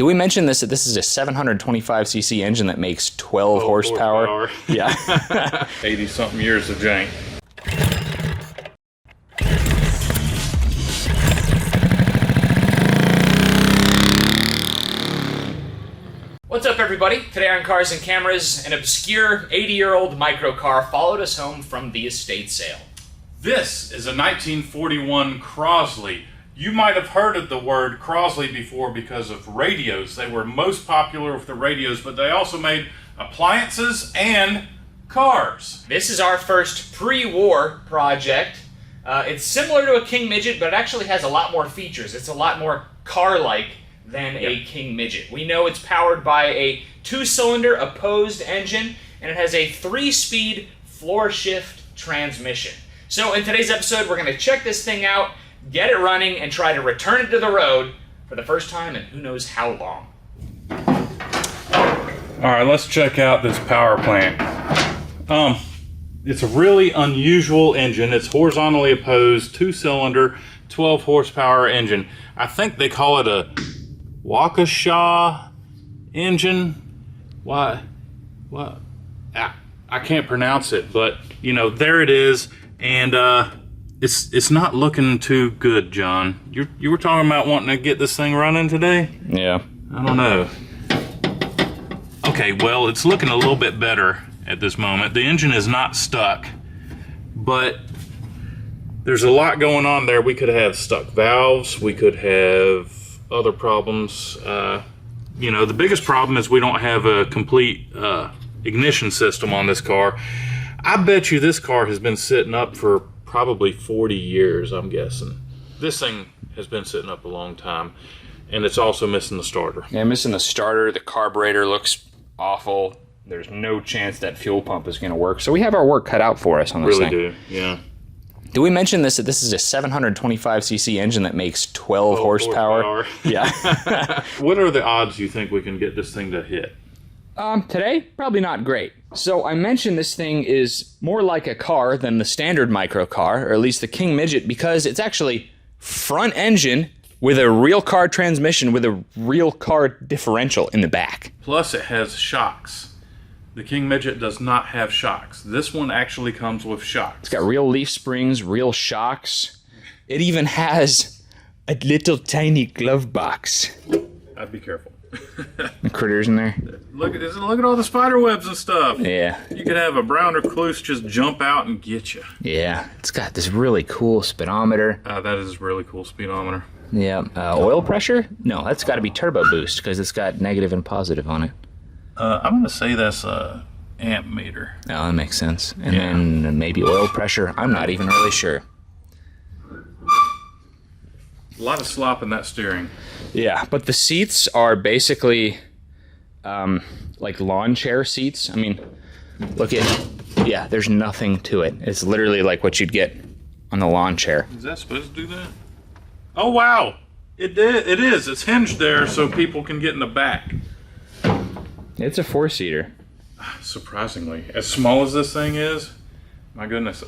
Did we mention this, that this is a 725cc engine that makes 12 horsepower? Yeah. 80-something years of jank. What's up, everybody? Today on Cars and Cameras, an obscure 80-year-old microcar followed us home from the estate sale. This is a 1941 Crosley. You might have heard of the word Crosley before because of radios. They were most popular with the radios, but they also made appliances and cars. This is our first pre-war project. It's similar to a King Midget, but it actually has a lot more features. It's a lot more car-like than a King Midget. We know it's powered by a 2-cylinder opposed engine, and it has a 3-speed floor shift transmission. So in today's episode, we're going to check this thing out, get it running, and try to return it to the road for the first time in who knows how long. Alright, let's check out this power plant. It's a really unusual engine. It's horizontally opposed, 2-cylinder, 12 horsepower engine. I think they call it a Waukesha engine. What? I can't pronounce it, but you know, there it is, and it's not looking too good, John. You were talking about wanting to get this thing running today? Yeah. I don't know. Okay, well, it's looking a little bit better at this moment. The engine is not stuck, but there's a lot going on there. We could have stuck valves. We could have other problems. You know, the biggest problem is we don't have a complete ignition system on this car. I bet you this car has been sitting up for probably 40 years, I'm guessing. This thing has been sitting up a long time, and it's also missing the starter. Yeah, missing the starter. The carburetor looks awful. There's no chance that fuel pump is going to work. So we have our work cut out for us on this thing. Really do, yeah. Did we mention this, that this is a 725cc engine that makes 12 horsepower? Yeah. What are the odds you think we can get this thing to hit? Today, probably not great. So I mentioned this thing is more like a car than the standard microcar, or at least the King Midget, because it's actually front engine with a real car transmission with a real car differential in the back. Plus it has shocks. The King Midget does not have shocks. This one actually comes with shocks. It's got real leaf springs, real shocks. It even has a little tiny glove box. I'd be careful. The critters in there. Look at this! Look at all the spider webs and stuff. Yeah. You could have a brown recluse just jump out and get you. Yeah. It's got this really cool speedometer. That is a really cool speedometer. Yeah. Oil pressure? No, that's got to be turbo boost because it's got negative and positive on it. I'm going to say that's a amp meter. Oh, that makes sense. And then maybe oil pressure. I'm not even really sure. A lot of slop in that steering. Yeah, but the seats are basically like lawn chair seats. I mean, look at, yeah, there's nothing to it. It's literally like what you'd get on the lawn chair. Is that supposed to do that? Oh, wow. It is. It's hinged there so people can get in the back. It's a 4-seater. Surprisingly, as small as this thing is, my goodness.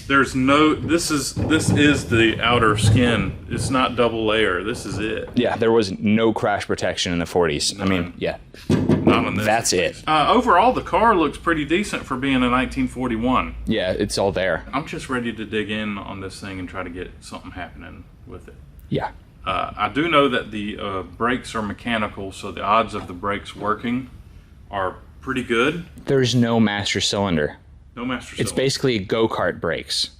There's no. This is the outer skin. It's not double layer. This is it. Yeah, there was no crash protection in the 40s. I mean, yeah. Not on this. That's it. Overall, the car looks pretty decent for being a 1941. Yeah, it's all there. I'm just ready to dig in on this thing and try to get something happening with it. Yeah. I do know that the brakes are mechanical, so the odds of the brakes working are pretty good. There's no master cylinder. No master cylinder. It's basically go-kart brakes.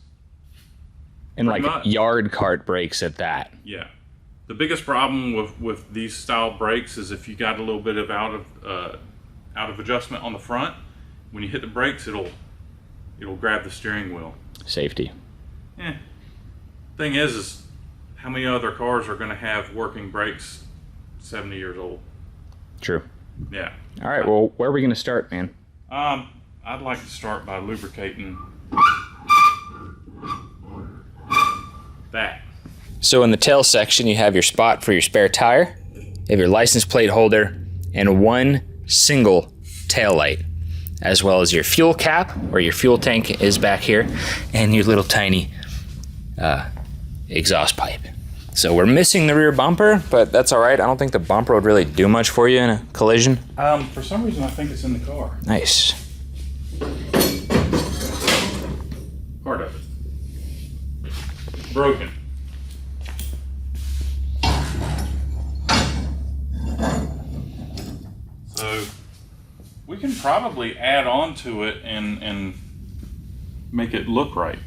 And Pretty like much. yard cart brakes at that. Yeah. The biggest problem with these style brakes is if you got a little bit of out of adjustment on the front, when you hit the brakes, it'll grab the steering wheel. Safety. Yeah. Thing is how many other cars are going to have working brakes 70 years old? True. Yeah. All right, well, where are we going to start, man? I'd like to start by lubricating that. So in the tail section, you have your spot for your spare tire, you have your license plate holder, and one single tail light, as well as your fuel cap, where your fuel tank is back here, and your little tiny exhaust pipe. So we're missing the rear bumper, but that's all right. I don't think the bumper would really do much for you in a collision. For some reason, I think it's in the car. Nice. Part of it. Broken. So we can probably add on to it and make it look right.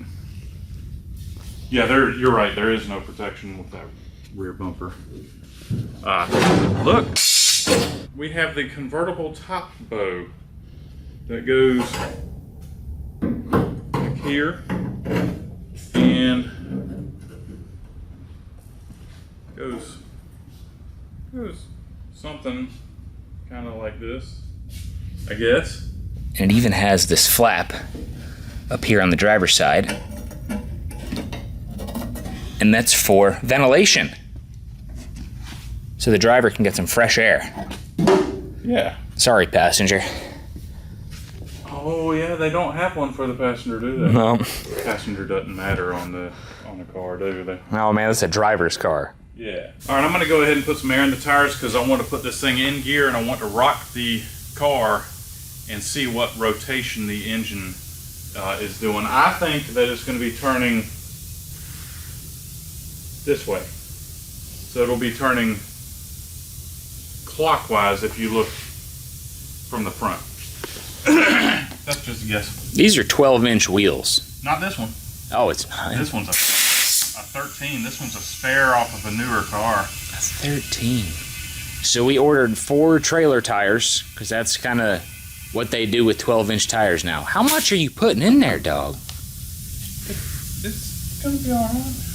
Yeah, you're right. There is no protection with that rear bumper. Look, we have the convertible top bow that goes like here and goes something kind of like this, I guess. And it even has this flap up here on the driver's side. And that's for ventilation. So the driver can get some fresh air. Yeah. Sorry, passenger. Oh yeah, they don't have one for the passenger, do they? No. Passenger doesn't matter on the car, do they? Oh man, that's a driver's car. Yeah. All right, I'm going to go ahead and put some air in the tires because I want to put this thing in gear and I want to rock the car and see what rotation the engine is doing. I think that it's going to be turning this way. So it'll be turning clockwise if you look from the front. That's just a guess. These are 12-inch wheels. Not this one. Oh, it's not. This one's a 13. This one's a spare off of a newer car. That's 13. So we ordered 4 trailer tires because that's kind of what they do with 12-inch tires now. How much are you putting in there, dog? It's gonna be all right.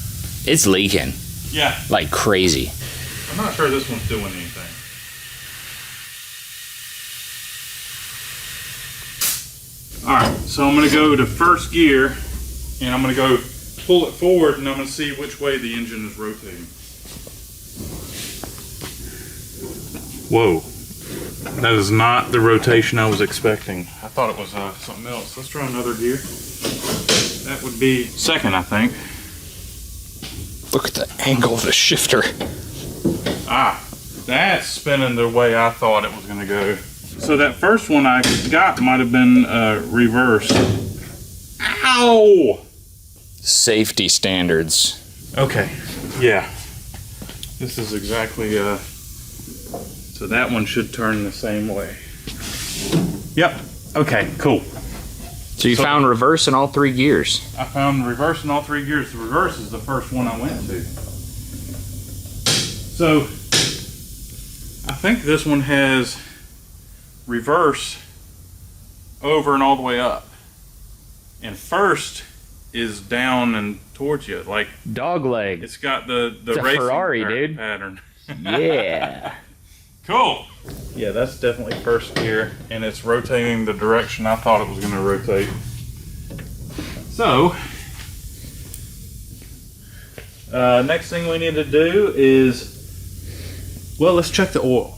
It's leaking. Yeah. Like crazy. I'm not sure this one's doing anything. Alright, so I'm going to go to first gear and I'm going to go pull it forward and I'm going to see which way the engine is rotating. Whoa. That is not the rotation I was expecting. I thought it was something else. Let's try another gear. That would be second, I think. Look at the angle of the shifter. Ah, that's spinning the way I thought it was going to go. So that first one I got might have been reversed. Ow! Safety standards. Okay, yeah. This is exactly, so that one should turn the same way. Yep, okay, cool. So you found reverse in all 3 gears. I found reverse in all 3 gears. The reverse is the first one I went to. So, I think this one has reverse over and all the way up. And first is down and towards you. Like Dog leg. it's got the It's a racing Ferrari, dude. pattern. Yeah. Cool. Yeah, that's definitely first gear, and it's rotating the direction I thought it was going to rotate. So, next thing we need to do is, well, let's check the oil.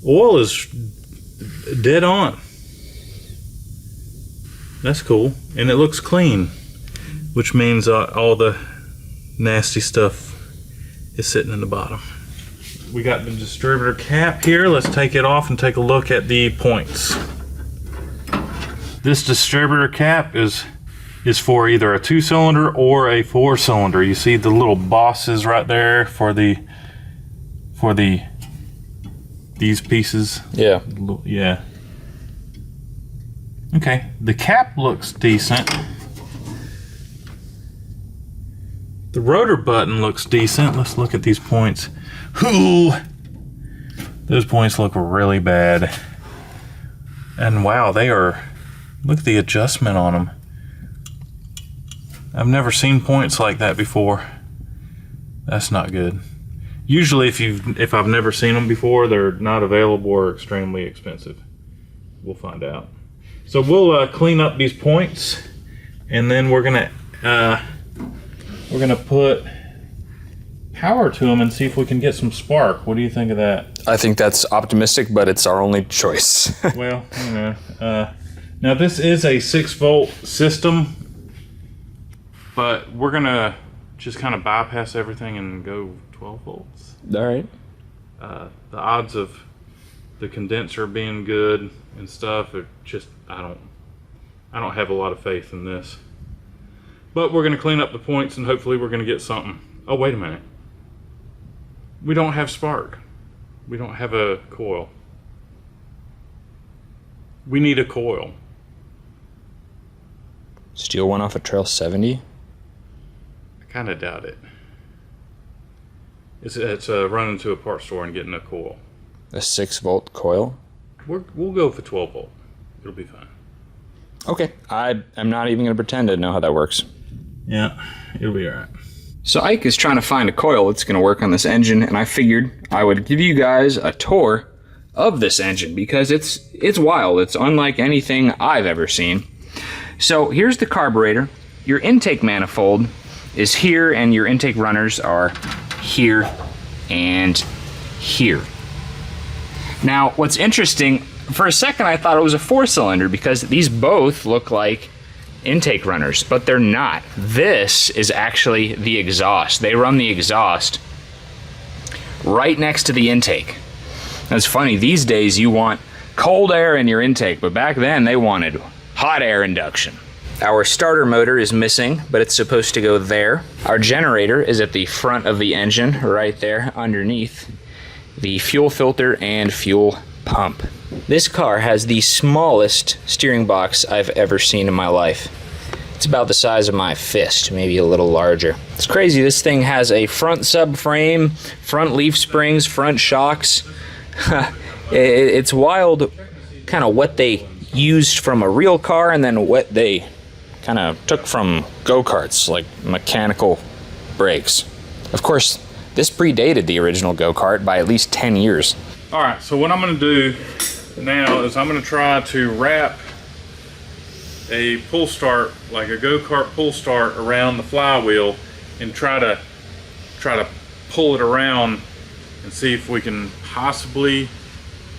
Oil is dead on. That's cool, and it looks clean, which means all the nasty stuff is sitting in the bottom. We got the distributor cap here. Let's take it off and take a look at the points. This distributor cap is for either a 2-cylinder or a 4-cylinder. You see the little bosses right there for these pieces. Yeah. Yeah. Okay, the cap looks decent. The rotor button looks decent. Let's look at these points. Ooh, those points look really bad. And wow, they are, look at the adjustment on them. I've never seen points like that before. That's not good. Usually if I've never seen them before, they're not available or extremely expensive. We'll find out. So we'll clean up these points, and then we're gonna put power to them and see if we can get some spark. What do you think of that? I think that's optimistic, but it's our only choice. Well, you know, Now this is a 6-volt system, but we're gonna just kind of bypass everything and go 12 volts. All right. The odds of the condenser being good and stuff are just, I don't have a lot of faith in this. But we're gonna clean up the points and hopefully we're gonna get something. Oh, wait a minute. We don't have spark. We don't have a coil. We need a coil. Steal one off a Trail 70? I kind of doubt it. It's running to a parts store and getting a coil. A 6-volt coil? We'll go for 12 volt. It'll be fine. Okay. I'm not even going to pretend to know how that works. Yeah, it'll be alright. So Ike is trying to find a coil that's going to work on this engine, and I figured I would give you guys a tour of this engine because it's wild. It's unlike anything I've ever seen. So here's the carburetor. Your intake manifold is here, and your intake runners are here and here. Now, what's interesting, for a second I thought it was a 4-cylinder because these both look like intake runners, but they're not. This is actually the exhaust. They run the exhaust right next to the intake. That's funny, these days you want cold air in your intake, but back then they wanted hot air induction. Our starter motor is missing, but it's supposed to go there. Our generator is at the front of the engine, right there underneath the fuel filter and fuel pump. This car has the smallest steering box I've ever seen in my life. It's about the size of my fist, maybe a little larger. It's crazy, this thing has a front subframe, front leaf springs, front shocks. It's wild kind of what they used from a real car and then what they kind of took from go-karts, like mechanical brakes. Of course, this predated the original go-kart by at least 10 years. Alright, so what I'm going to do now is I'm going to try to wrap a pull start, like a go-kart pull start, around the flywheel and try to pull it around and see if we can possibly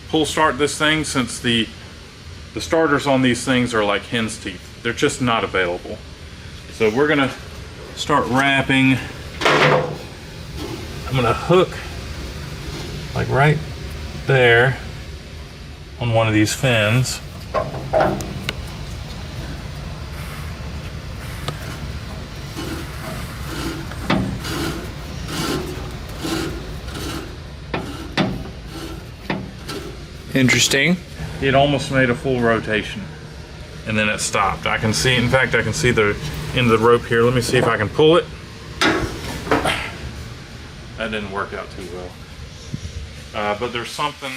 pull start this thing, since the starters on these things are like hen's teeth. They're just not available. So we're gonna start wrapping. I'm gonna hook like right there on one of these fins. Interesting. It almost made a full rotation and then it stopped. I can see, in fact, I can see the end of the rope here. Let me see if I can pull it. That didn't work out too well. But there's something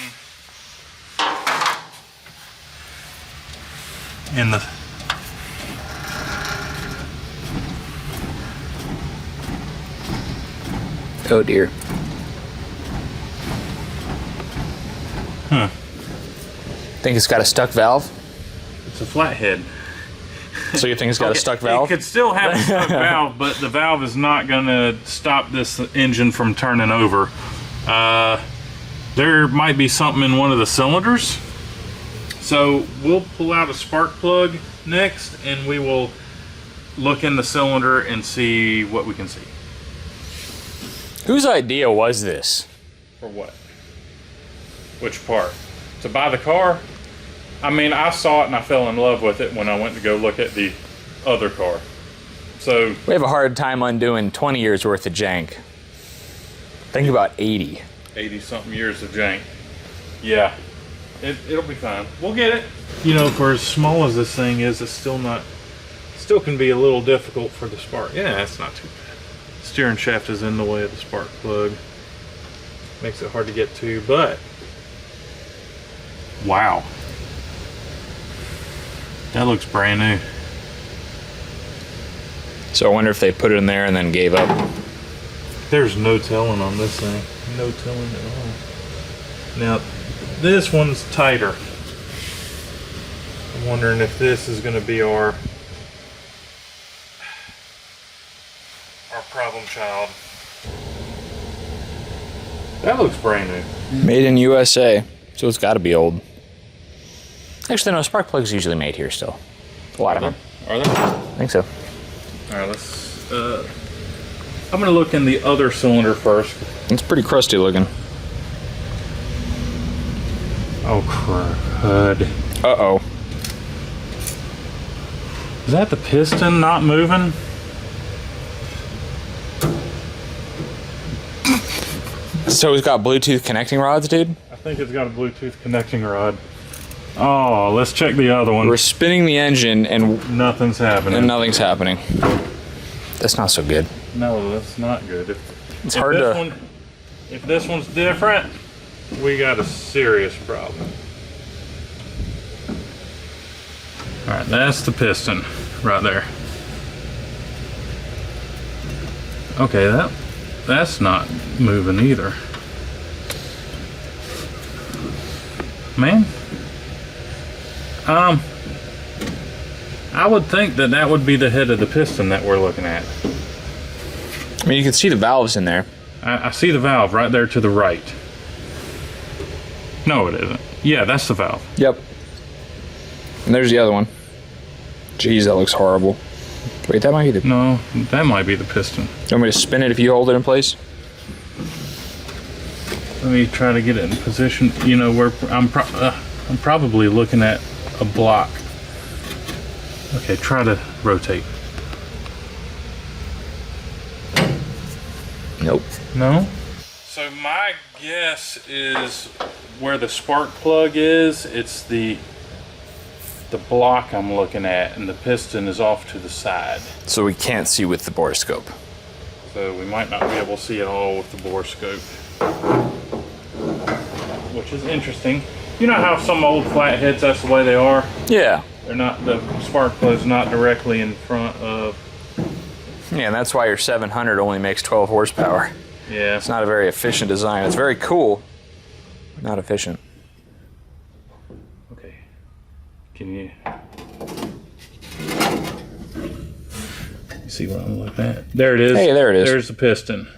in the Oh dear. Think it's got a stuck valve? It's a flathead. So you think it's got a stuck valve? It could still have a stuck valve, but the valve is not going to stop this engine from turning over. There might be something in one of the cylinders. So we'll pull out a spark plug next and we will look in the cylinder and see what we can see. Whose idea was this? For what? Which part? To buy the car? I mean, I saw it and I fell in love with it when I went to go look at the other car. So We have a hard time undoing 20 years worth of jank. Think about 80. 80 something years of jank. Yeah, it'll be fine. We'll get it. You know, for as small as this thing is, it's still can be a little difficult for the spark. Yeah, it's not too bad. Steering shaft is in the way of the spark plug. Makes it hard to get to, but wow. That looks brand new. So I wonder if they put it in there and then gave up. There's no telling on this thing. No telling at all. Now, this one's tighter. I'm wondering if this is going to be our problem child. That looks brand new. Made in USA, so it's got to be old. Actually, no, spark plugs usually made here still. A lot of them. Are there? I think so. All right, let's. I'm gonna look in the other cylinder first. It's pretty crusty looking. Oh crud! Uh-oh. Is that the piston not moving? So it's got Bluetooth connecting rods, dude? I think it's got a Bluetooth connecting rod. Oh, let's check the other one. We're spinning the engine and Nothing's happening. nothing's happening. That's not so good. No, that's not good. It's hard to... If this one's different, we got a serious problem. All right, that's the piston right there. Okay, that's not moving either. Man, I would think that would be the head of the piston that we're looking at. I mean, you can see the valves in there. I see the valve right there to the right. No, it isn't. Yeah, that's the valve. Yep. And there's the other one. Jeez, that looks horrible. Wait, that might be the... No, that might be the piston. You want me to spin it if you hold it in place? Let me try to get it in position. You know, where I'm probably looking at a block. Okay, try to rotate. Nope. No? So my guess is where the spark plug is, it's the block I'm looking at, and the piston is off to the side. So we can't see with the borescope. So we might not be able to see it all with the borescope. Which is interesting. You know how some old flatheads, that's the way they are? Yeah. They're not, the spark plug's not directly in front of... Yeah, and that's why your 700 only makes 12 horsepower. Yeah. It's not a very efficient design. It's very cool, but not efficient. Okay. Can you see what I'm looking at? There it is. Hey, there it is. There's the piston.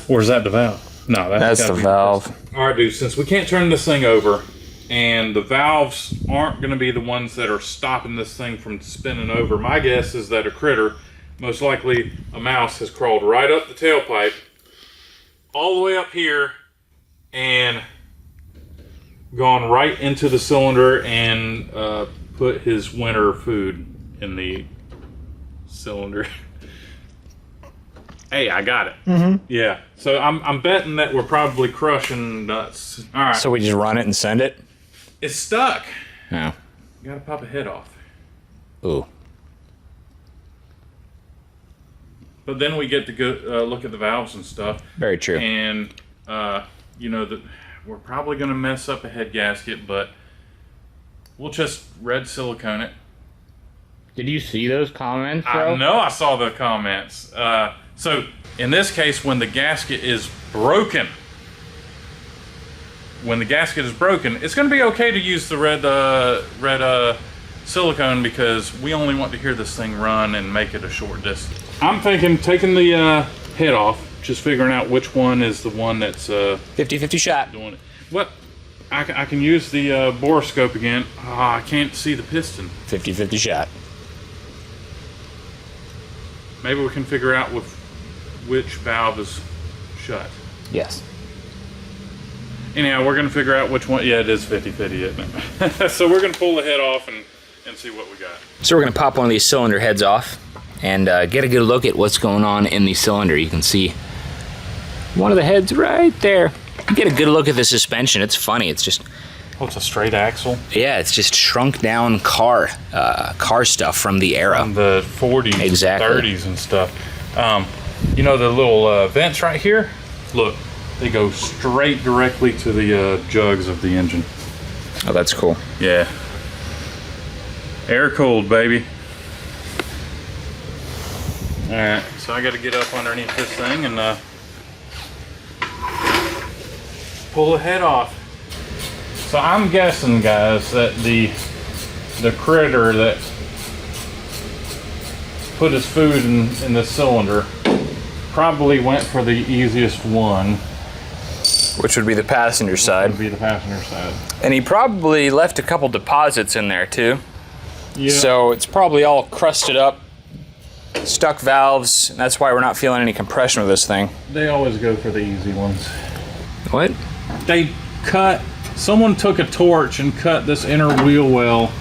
Or is that the valve? No, That's the valve. All right, dude, since we can't turn this thing over and the valves aren't going to be the ones that are stopping this thing from spinning over, my guess is that a critter, most likely a mouse, has crawled right up the tailpipe, all the way up here, and gone right into the cylinder and put his winter food in the cylinder. Hey, I got it. Mm-hmm. Yeah. So I'm betting that we're probably crushing nuts. All right. So we just run it and send it? It's stuck. No. You gotta pop a head off. Ooh. But then we get to go look at the valves and stuff. Very true. And you know that we're probably gonna mess up a head gasket, but we'll just red silicone it. Did you see those comments, I know I saw the comments. So in this case, when the gasket is broken, it's going to be okay to use the red silicone, because we only want to hear this thing run and make it a short distance. I'm thinking taking the head off, just figuring out which one is the one that's 50-50 shot. doing it. What? I can use the borescope again. I can't see the piston. 50-50 shot. Maybe we can figure out which valve is shut. Yes. Anyhow, we're going to figure out which one. Yeah, it is 50-50, isn't it? So we're going to pull the head off and see what we got. So we're going to pop one of these cylinder heads off and get a good look at what's going on in the cylinder. You can see one of the heads right there. Get a good look at the suspension. It's funny. It's just... Oh, it's a straight axle? Yeah, it's just shrunk down car stuff from the era. From the 40s, exactly. 30s and stuff. You know the little vents right here? Look, they go straight directly to the jugs of the engine. Oh, that's cool. Yeah. Air cooled, baby. Alright, so I got to get up underneath this thing and pull the head off. So I'm guessing, guys, that the critter that put his food in the cylinder probably went for the easiest one. Which would be the passenger side. Would be the passenger side. And he probably left a couple deposits in there too. Yeah. So it's probably all crusted up, stuck valves. And that's why we're not feeling any compression with this thing. They always go for the easy ones. What? Someone took a torch and cut this inner wheel well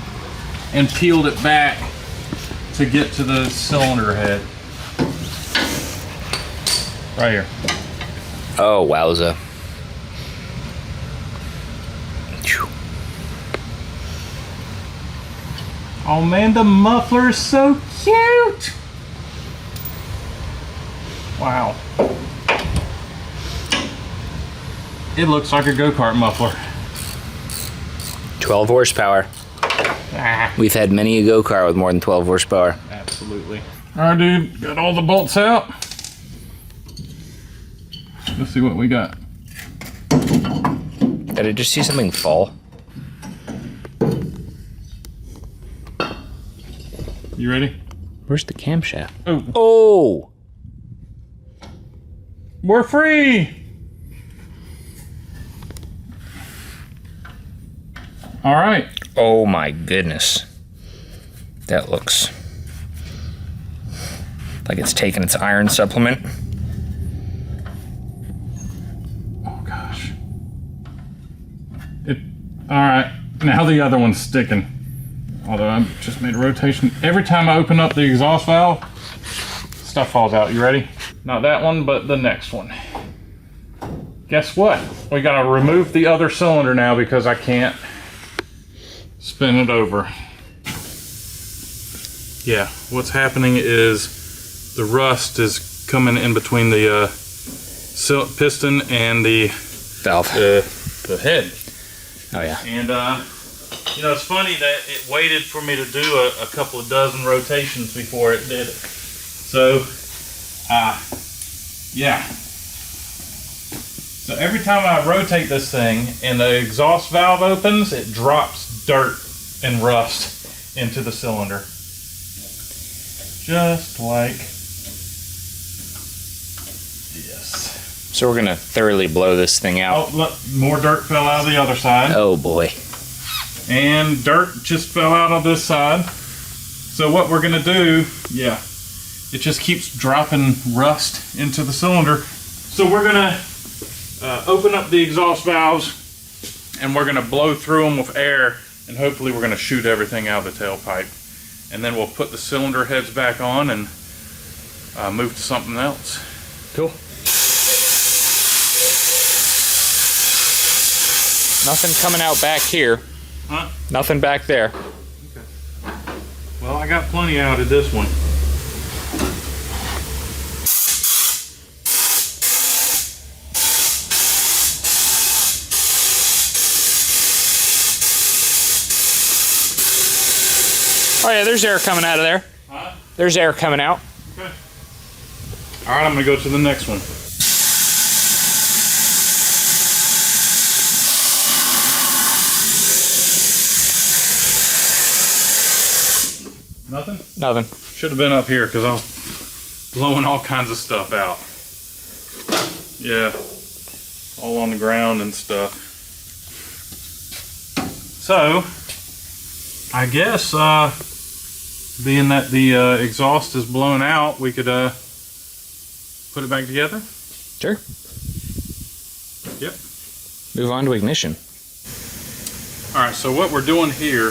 and peeled it back to get to the cylinder head. Right here. Oh, wowza. Oh man, the muffler is so cute! Wow. It looks like a go-kart muffler. 12 horsepower. Ah, We've had many a go-kart with more than 12 horsepower. absolutely. Alright dude, got all the bolts out. Let's see what we got. Did I just see something fall? You ready? Where's the camshaft? Oh, Oh! we're free! Alright. Oh my goodness. That looks like it's taking its iron supplement. Oh gosh. Alright, now the other one's sticking. Although I just made a rotation. Every time I open up the exhaust valve, stuff falls out. You ready? Not that one, but the next one. Guess what? We gotta remove the other cylinder now because I can't spin it over. Yeah, what's happening is the rust is coming in between the piston and the Valve. the head. Oh yeah. And you know, it's funny that it waited for me to do a couple of dozen rotations before it did it. So, yeah. So every time I rotate this thing and the exhaust valve opens, it drops dirt and rust into the cylinder. Just like this. So we're gonna thoroughly blow this thing out. Oh, look, more dirt fell out of the other side. Oh boy. And dirt just fell out of this side. So what we're gonna do, yeah, it just keeps dropping rust into the cylinder. So we're gonna open up the exhaust valves and we're gonna blow through them with air, and hopefully we're gonna shoot everything out of the tailpipe. And then we'll put the cylinder heads back on and move to something else. Cool. Nothing coming out back here. Huh? Nothing back there. Okay. Well, I got plenty out of this one. Oh yeah, there's air coming out of there. Huh? There's air coming out. Okay. All right, I'm gonna go to the next one. Nothing? Nothing. Should have been up here because I was blowing all kinds of stuff out. Yeah, all on the ground and stuff. So, I guess being that the exhaust is blown out, we could put it back together. Sure. Yep. Move on to ignition. All right, so what we're doing here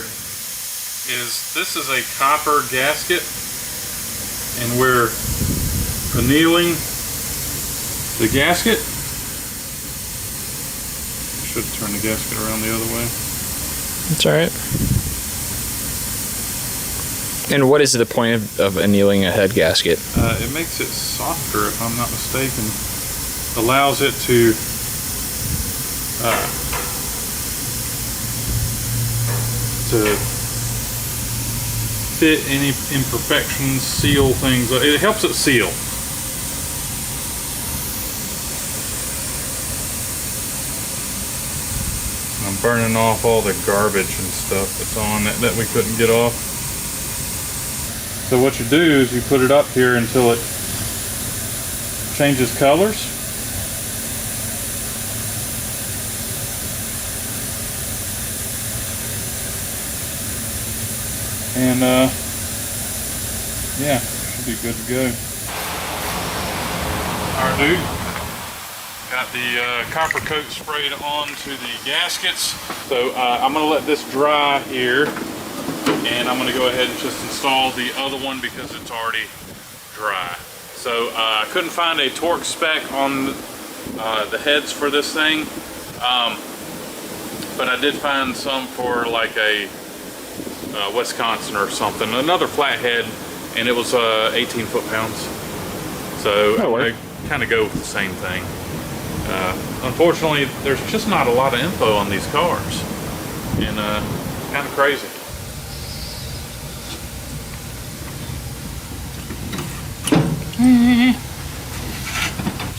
is this is a copper gasket, and we're annealing the gasket. Should turn the gasket around the other way. That's all right. And what is the point of annealing a head gasket? It makes it softer, if I'm not mistaken. Allows it to fit any imperfections, seal things. It helps it seal. I'm burning off all the garbage and stuff that's on that we couldn't get off. So what you do is you put it up here until it changes colors. And yeah, should be good to go. Alright, dude. Got the copper coat sprayed onto the gaskets. So I'm gonna let this dry here, and I'm gonna go ahead and just install the other one because it's already dry. So I couldn't find a torque spec on the heads for this thing, but I did find some for like a Wisconsin or something, another flathead, and it was 18 foot-pounds. So I kind of go with the same thing. Unfortunately, there's just not a lot of info on these cars, and kind of crazy.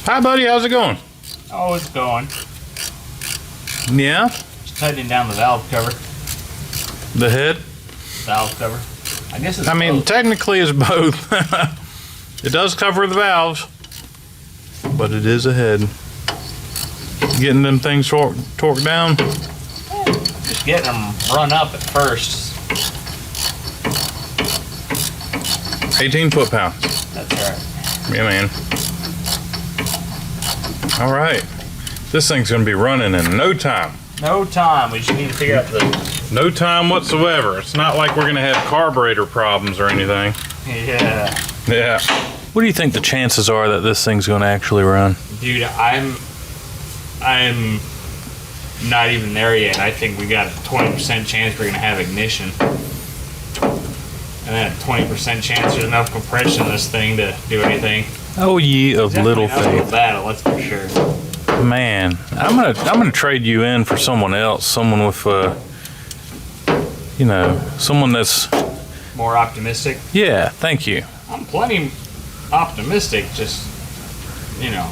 Hi, buddy. How's it going? Oh, it's going. Yeah. Just tightening down the valve cover. The head. Valve cover. I guess it's. I mean, both. technically, it's both. It does cover the valves, but it is a head. Getting them things torqued down. Just getting them run up at first. 18 foot-pounds. That's right. Yeah, man. All right. This thing's gonna be running in no time. No time. We just need to figure out the. No time whatsoever. It's not like we're gonna have carburetor problems or anything. Yeah. Yeah. What do you think the chances are that this thing's gonna actually run? Dude, I'm not even there yet. I think we got a 20% chance we're gonna have ignition. And then a 20% chance there's enough compression in this thing to do anything. Oh, ye of little Definitely faith. battle, that's for sure. Man, I'm gonna trade you in for someone else, someone with you know, someone that's More optimistic. yeah. Thank you. I'm plenty optimistic, just, you know.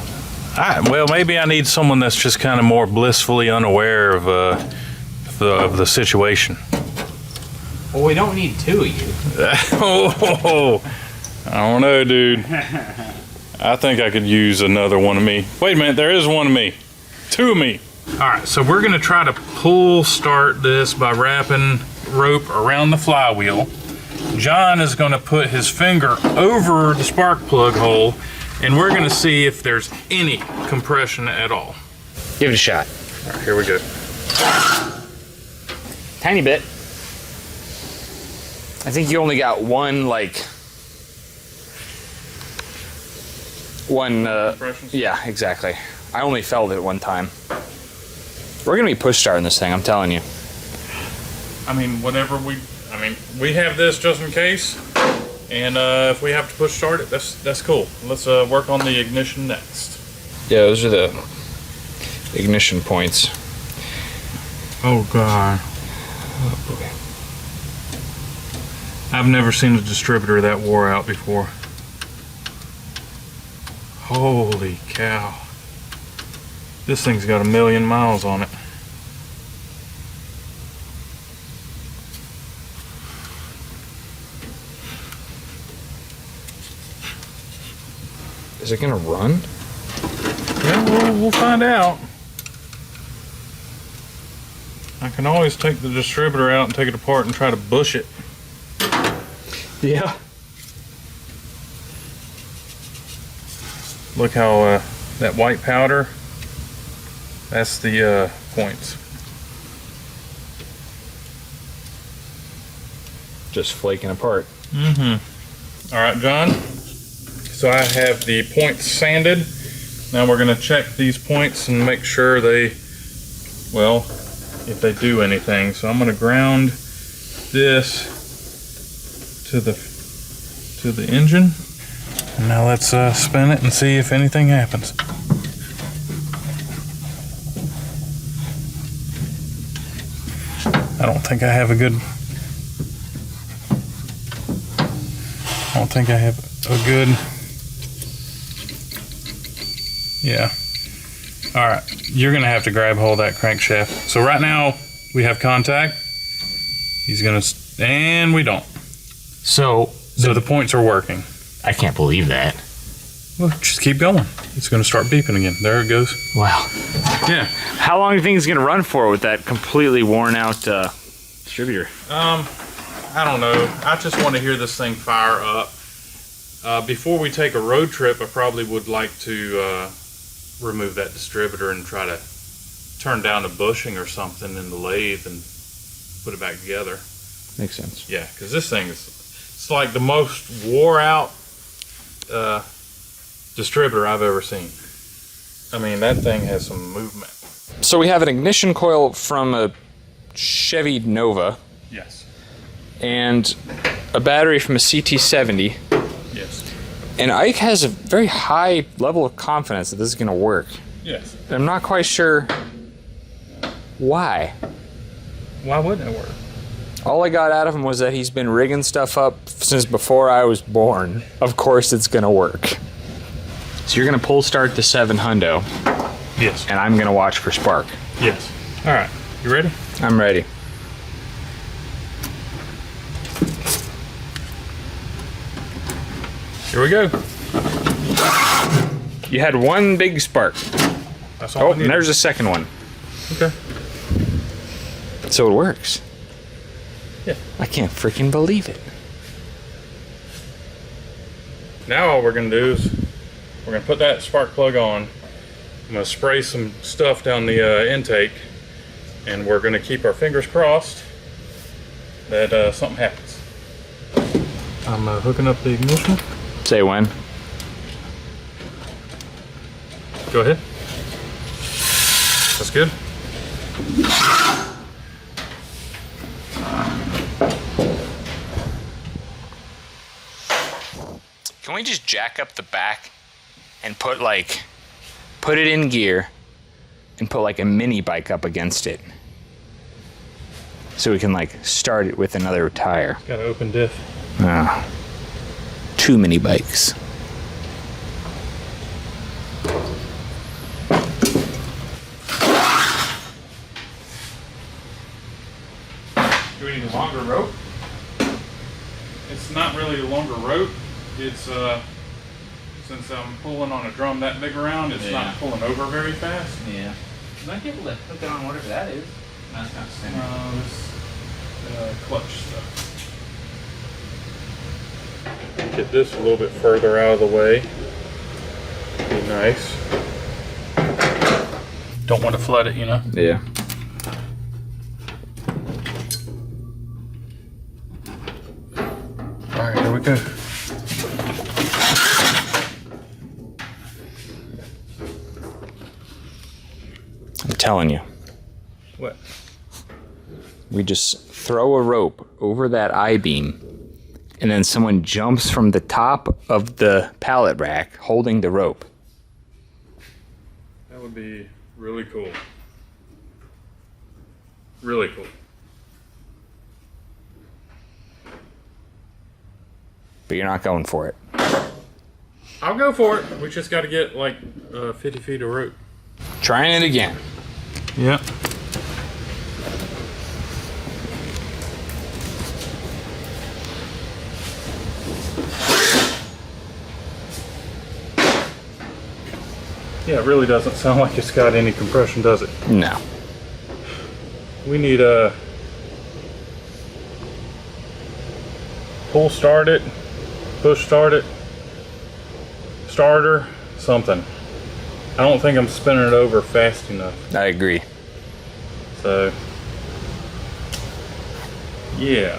Well, maybe I need someone that's just kind of more blissfully unaware of the situation. Well, we don't need two of you. Oh, I don't know, dude. I think I could use another one of me. Wait a minute, there is one of me. Two of me. All right, so we're gonna try to pull start this by wrapping rope around the flywheel. John is gonna put his finger over the spark plug hole, and we're gonna see if there's any compression at all. Give it a shot. All right, here we go. Tiny bit. I think you only got one, Compressions? yeah, exactly. I only felt it one time. We're gonna be push starting this thing, I'm telling you. I mean, we have this just in case, and if we have to push start it, that's cool. Let's work on the ignition next. Yeah, those are the ignition points. Oh God. Oh boy. I've never seen a distributor that wore out before. Holy cow. This thing's got 1,000,000 miles on it. Is it gonna run? Yeah, we'll find out. I can always take the distributor out and take it apart and try to bush it. Yeah. Look how that white powder, that's the points. Just flaking apart. Mm-hmm. All right, John. So I have the points sanded. Now we're gonna check these points and make sure they, well, if they do anything. So I'm gonna ground this to the engine. And now let's spin it and see if anything happens. I don't think I have a good yeah. All right, you're gonna have to grab hold of that crankshaft. So right now we have contact. He's gonna, and we don't. So the points are working. I can't believe that. Well, just keep going. It's going to start beeping again. There it goes. Wow. Yeah. How long do you think it's gonna run for with that completely worn out distributor? I don't know. I just want to hear this thing fire up. Before we take a road trip, I probably would like to remove that distributor and try to turn down a bushing or something in the lathe and put it back together. Makes sense. Yeah, because this thing it's like the most wore out distributor I've ever seen. I mean, that thing has some movement. So we have an ignition coil from a Chevy Nova Yes. and a battery from a CT70. Yes. And Ike has a very high level of confidence that this is going to work. Yes. I'm not quite sure why. Why wouldn't it work? All I got out of him was that he's been rigging stuff up since before I was born. Of course it's going to work. So you're going to pull start the 7 hundo, Yes. and I'm going to watch for spark. Yes. All right. You ready? I'm ready. Here we go. You had one big spark. That's all. Oh, I and needed. there's a second one. Okay. So it works. Yeah. I can't freaking believe it. Now all we're gonna do is we're gonna put that spark plug on. I'm gonna spray some stuff down the intake, and we're gonna keep our fingers crossed that something happens. I'm hooking up the ignition. Say when. Go ahead. That's good. Can we just jack up the back and put it in gear and put like a mini bike up against it? So we can like start it with another tire. Got an open diff. Ah. 2 mini bikes. Do we need a longer rope? It's not really a longer rope. It's since I'm pulling on a drum that big around, it's not pulling over very fast. Yeah. You might be able to hook it on whatever that is. That's not standard. This clutch stuff. Get this a little bit further out of the way. Be nice. Don't want to flood it, you know? Yeah. Alright, here we go. I'm telling you. What? We just throw a rope over that I-beam, and then someone jumps from the top of the pallet rack holding the rope. That would be really cool. Really cool. But you're not going for it. I'll go for it. We just got to get like 50 feet of rope. Trying it again. Yeah. Yeah, it really doesn't sound like it's got any compression, does it? No. We need a pull start it, push start it, starter, something. I don't think I'm spinning it over fast enough. I agree. So, yeah.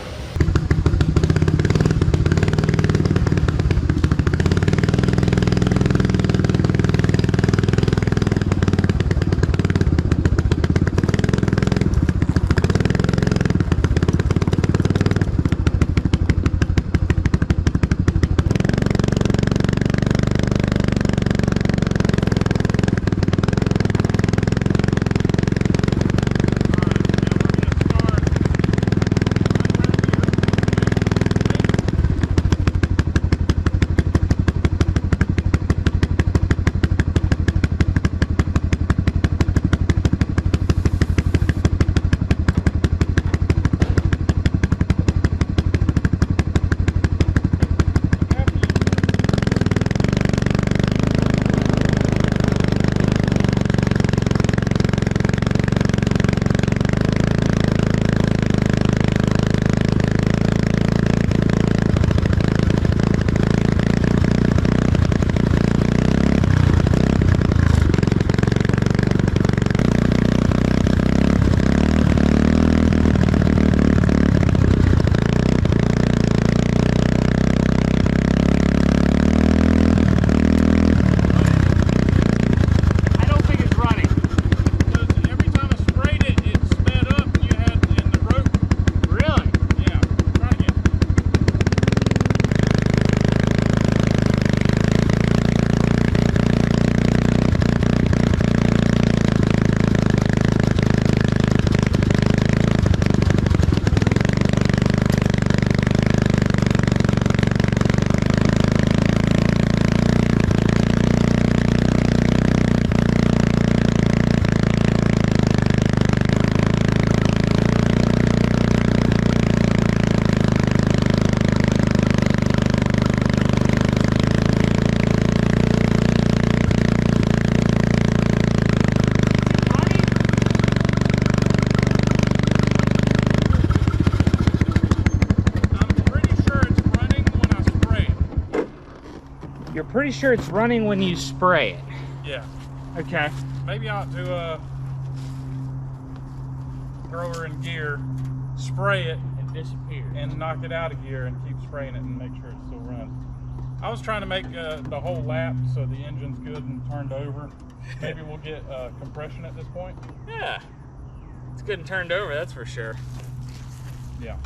pretty sure it's running when you spray it. Yeah. Okay. Maybe I ought to throw her in gear, spray it, It disappeared. and knock it out of gear and keep spraying it and make sure it still runs. I was trying to make the whole lap so the engine's good and turned over. Maybe we'll get compression at this point. Yeah. It's good and turned over, that's for sure. Yeah.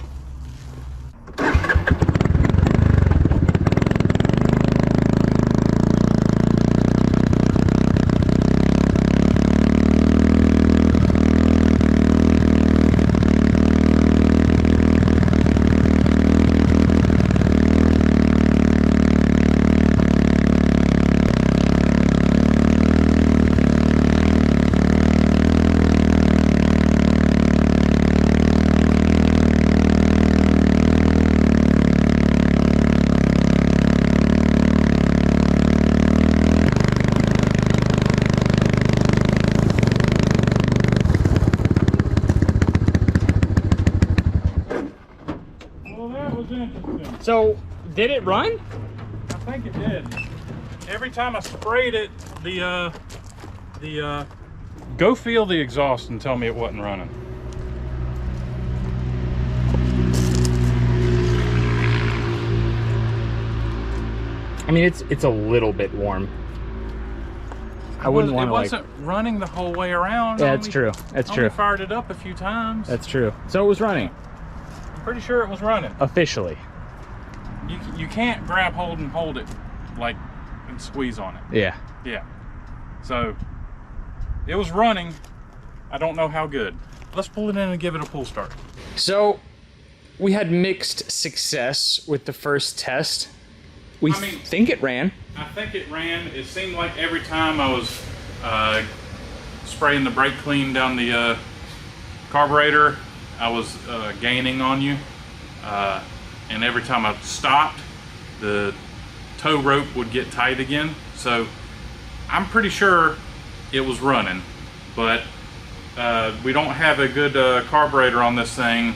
So, did it run? I think it did. Every time I sprayed it, go feel the exhaust and tell me it wasn't running. I mean, it's a little bit warm. I wouldn't want to like... It wasn't running the whole way around. Yeah, that's true. That's true. Fired it up a few times. That's true. So it was running. I'm pretty sure it was running. Officially. You can't grab hold and hold it like and squeeze on it. Yeah. Yeah. So it was running. I don't know how good. Let's pull it in and give it a pull start. So we had mixed success with the first test. We think it ran. I think it ran. It seemed like every time I was spraying the brake clean down the carburetor, I was gaining on you. And every time I stopped, the tow rope would get tight again. So I'm pretty sure it was running, but we don't have a good carburetor on this thing.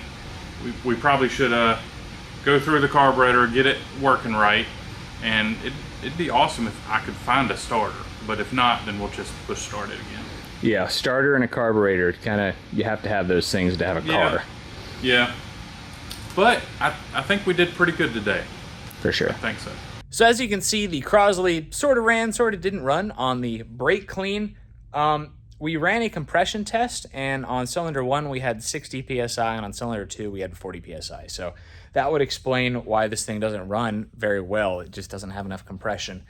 We probably should go through the carburetor, get it working right, and it'd be awesome if I could find a starter. But if not, then we'll just push start it again. Yeah, starter and a carburetor. Kind of, you have to have those things to have a car. Yeah. But I think we did pretty good today. For sure. I think so. So as you can see, the Crosley sort of ran, sort of didn't run on the brake clean. We ran a compression test, and on cylinder 1 we had 60 psi, and on cylinder 2 we had 40 psi. So that would explain why this thing doesn't run very well. It just doesn't have enough compression.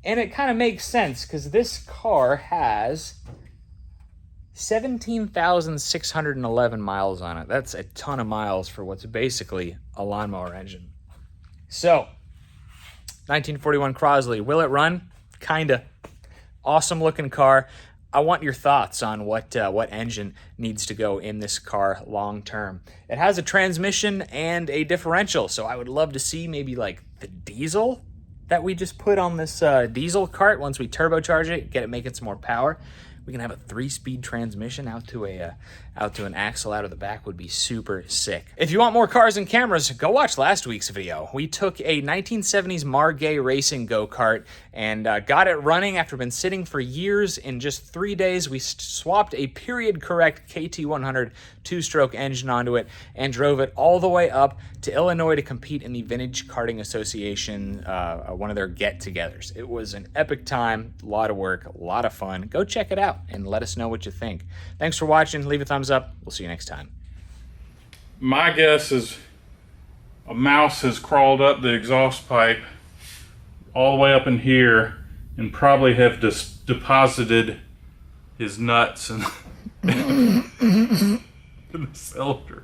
And it kind of makes sense, because this car has 17,611 miles on it. That's a ton of miles for what's basically a lawnmower engine. So, 1941 Crosley, will it run? Kinda. Awesome looking car. I want your thoughts on what engine needs to go in this car long term. It has a transmission and a differential, so I would love to see maybe like the diesel that we just put on this diesel cart. Once we turbocharge it, get it making some more power, we can have a 3-speed transmission out to an axle out of the back. Would be super sick. If you want more cars and cameras, go watch last week's video. We took a 1970s Margay racing go-kart and got it running after been sitting for years. In just 3 days, we swapped a period-correct KT100 two-stroke engine onto it and drove it all the way up to Illinois to compete in the Vintage Karting Association, one of their get-togethers. It was an epic time, a lot of work, a lot of fun. Go check it out and let us know what you think. Thanks for watching. Leave a thumbs up. We'll see you next time. My guess is a mouse has crawled up the exhaust pipe all the way up in here and probably have deposited his nuts in the cylinder.